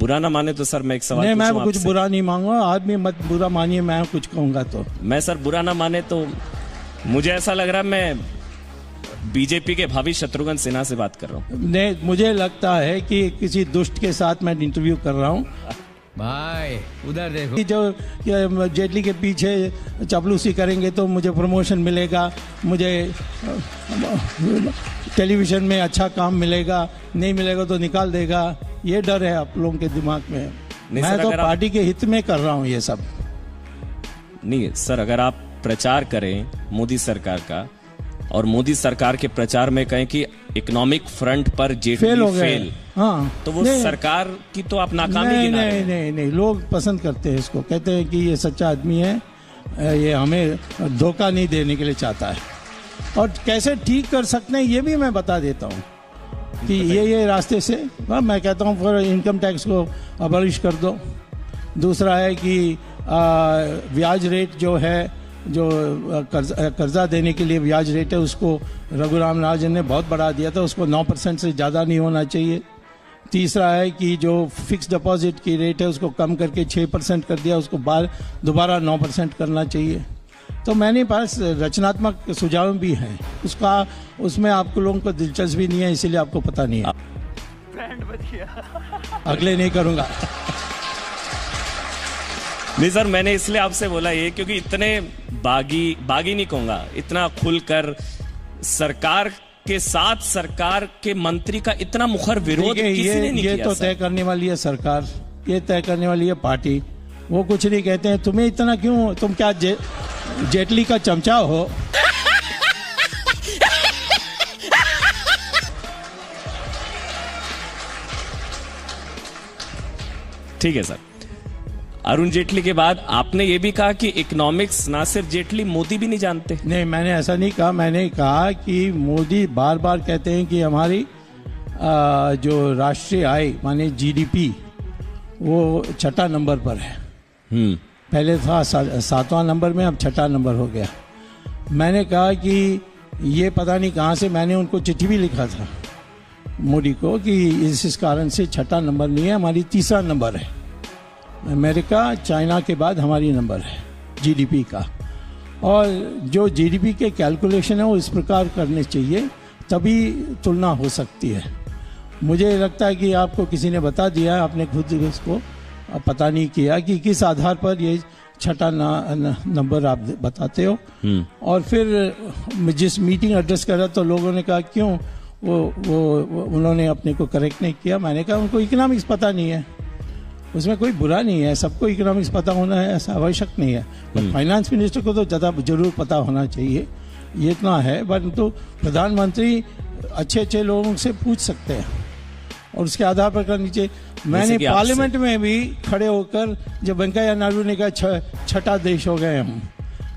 बुरा ना माने तो सर मैं एक सवाल नहीं, मैं पूछूं कुछ आपसे? बुरा नहीं मांगूंगा, आदमी मत बुरा मानिए, मैं कुछ कहूंगा तो। मैं सर बुरा ना माने तो मुझे ऐसा लग रहा है मैं बीजेपी के भावी शत्रुघ्न सिन्हा से बात कर रहा हूँ। नहीं, मुझे लगता है कि किसी दुष्ट के साथ मैं इंटरव्यू कर रहा हूँ। भाई उधर देखो, कि जो जेटली के पीछे चापलूसी करेंगे तो मुझे प्रमोशन मिलेगा, मुझे टेलीविजन में अच्छा काम मिलेगा, नहीं मिलेगा तो निकाल देगा, ये डर है आप लोगों के दिमाग में। मैं तो पार्टी के हित में कर रहा हूँ ये सब। नहीं सर, अगर आप प्रचार करें मोदी सरकार का और मोदी सरकार के प्रचार में कहें कि इकोनॉमिक फ्रंट पर जेटली फेल, हाँ, तो वो सरकार की तो आप नाकामी नहीं, गिना रहे नहीं, हैं। नहीं नहीं, लोग पसंद करते हैं इसको, कहते हैं कि ये सच्चा आदमी है, ये हमें धोखा नहीं देने के लिए चाहता है। और कैसे ठीक कर सकते हैं ये भी मैं बता देता हूँ कि ये रास्ते से। मैं कहता हूँ फॉर इनकम टैक्स को अबॉलिश कर दो। दूसरा है कि ब्याज रेट जो है, जो कर्जा देने के लिए ब्याज रेट है, उसको रघुराम राजन ने बहुत बढ़ा दिया था, उसको 9% से ज़्यादा नहीं होना चाहिए। तीसरा है कि जो फिक्स डिपॉजिट की रेट है उसको कम करके 6% कर दिया, उसको दोबारा 9% करना चाहिए। तो मेरे पास रचनात्मक सुझाव भी हैं, उसमें आपको लोगों को दिलचस्पी नहीं है, इसीलिए आपको पता नहीं है। अगले नहीं करूँगा। नहीं सर, मैंने इसलिए आपसे बोला ये क्योंकि इतने बागी नहीं कहूंगा, इतना खुलकर सरकार के साथ सरकार के मंत्री का इतना मुखर विरोध किसी ने नहीं किया। ये तो तय करने वाली है सरकार, ये तय करने वाली है पार्टी, वो कुछ नहीं कहते हैं। तुम्हें इतना क्यों, तुम क्या जेटली का चमचा हो? ठीक है सर। अरुण जेटली के बाद आपने ये भी कहा कि इकोनॉमिक्स ना सिर्फ जेटली, मोदी भी नहीं जानते। नहीं, मैंने ऐसा नहीं कहा। मैंने कहा कि मोदी बार बार कहते हैं कि हमारी जो राष्ट्रीय आय माने जीडीपी वो 6ठा नंबर पर है। पहले था 7वां नंबर में, अब 6ठा नंबर हो गया। मैंने कहा कि ये पता नहीं कहाँ से, मैंने उनको चिट्ठी भी लिखा था मोदी को कि इस कारण से 6ठा नंबर नहीं है, हमारी 3रा नंबर है। अमेरिका चाइना के बाद हमारी नंबर है जीडीपी का। और जो जीडीपी के कैलकुलेशन है वो इस प्रकार करने चाहिए, तभी तुलना हो सकती है। मुझे लगता है कि आपको किसी ने बता दिया, आपने खुद इसको पता नहीं किया कि किस आधार पर ये 6ठा नंबर आप बताते हो। और फिर जिस मीटिंग एड्रेस करा तो लोगों ने कहा क्यों वो उन्होंने अपने को करेक्ट नहीं किया। मैंने कहा उनको इकोनॉमिक्स पता नहीं है, उसमें कोई बुरा नहीं है, सबको इकोनॉमिक्स पता होना है ऐसा आवश्यक नहीं है। फाइनेंस मिनिस्टर को तो ज़्यादा जरूर पता होना चाहिए, ये इतना है। परंतु प्रधानमंत्री अच्छे लोगों से पूछ सकते हैं और उसके आधार पर करनी चाहिए। मैंने पार्लियामेंट में भी खड़े होकर, जब वेंकैया नायडू ने कहा 6ठा देश हो गए हम,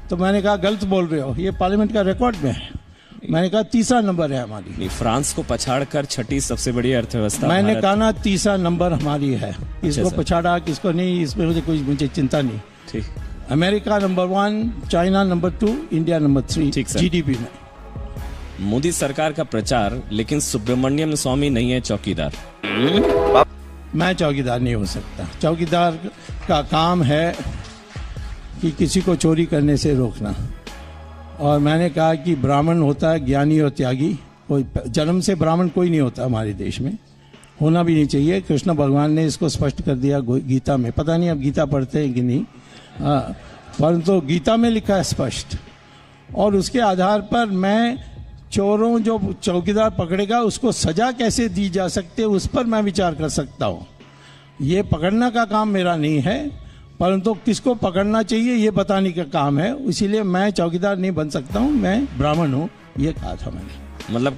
तो मैंने कहा गलत बोल रहे हो, ये पार्लियामेंट का रिकॉर्ड में है। मैंने कहा 3रा नंबर है हमारी। फ्रांस को पछाड़कर 6ठी सबसे बड़ी अर्थव्यवस्था मैंने कहा ना 3रा नंबर हमारी है। किसको पछाड़ा किसको नहीं, इसमें मुझे चिंता नहीं। ठीक। America number 1, China number 2, India number 3 GDP में। मोदी सरकार का प्रचार, लेकिन सुब्रमण्यम स्वामी नहीं है चौकीदार। मैं चौकीदार नहीं हो सकता। चौकीदार का काम है कि किसी को चोरी करने से रोकना। और मैंने कहा कि ब्राह्मण होता है ज्ञानी और त्यागी, कोई जन्म से ब्राह्मण कोई नहीं होता हमारे देश में, होना भी नहीं चाहिए। कृष्ण भगवान ने इसको स्पष्ट कर दिया गीता में। पता नहीं अब गीता पढ़ते हैं कि नहीं, परंतु गीता में लिखा है स्पष्ट। और उसके आधार पर मैं चोरों जो चौकीदार पकड़ेगा उसको सजा कैसे दी जा सकती है उस पर मैं विचार कर सकता हूँ। ये पकड़ना का काम मेरा नहीं है, परंतु किसको पकड़ना चाहिए ये बताने का काम है। इसीलिए मैं चौकीदार नहीं बन सकता हूँ, मैं ब्राह्मण हूँ, ये कहा था मैंने। मतलब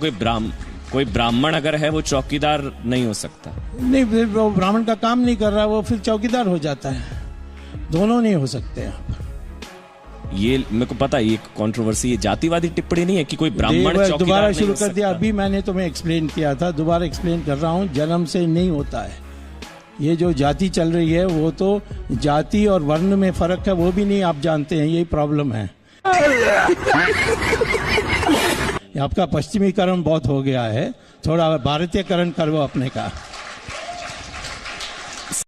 कोई ब्राह्मण अगर है वो चौकीदार नहीं हो सकता? नहीं, फिर वो ब्राह्मण का काम नहीं कर रहा, वो फिर चौकीदार हो जाता है। दोनों नहीं हो सकते आप। ये मेरे को पता है, ये कंट्रोवर्सी, ये जातिवादी टिप्पणी नहीं है कि कोई ब्राह्मण चौकीदार दोबारा नहीं शुरू हो कर दिया। सकता। अभी मैंने तुम्हें एक्सप्लेन किया था, दोबारा एक्सप्लेन कर रहा हूँ, जन्म से नहीं होता है। ये जो जाति चल रही है वो तो जाति और वर्ण में फर्क है, वो भी नहीं आप जानते हैं, यही प्रॉब्लम है। आपका पश्चिमीकरण बहुत हो गया है, थोड़ा भारतीयकरण करो अपने का।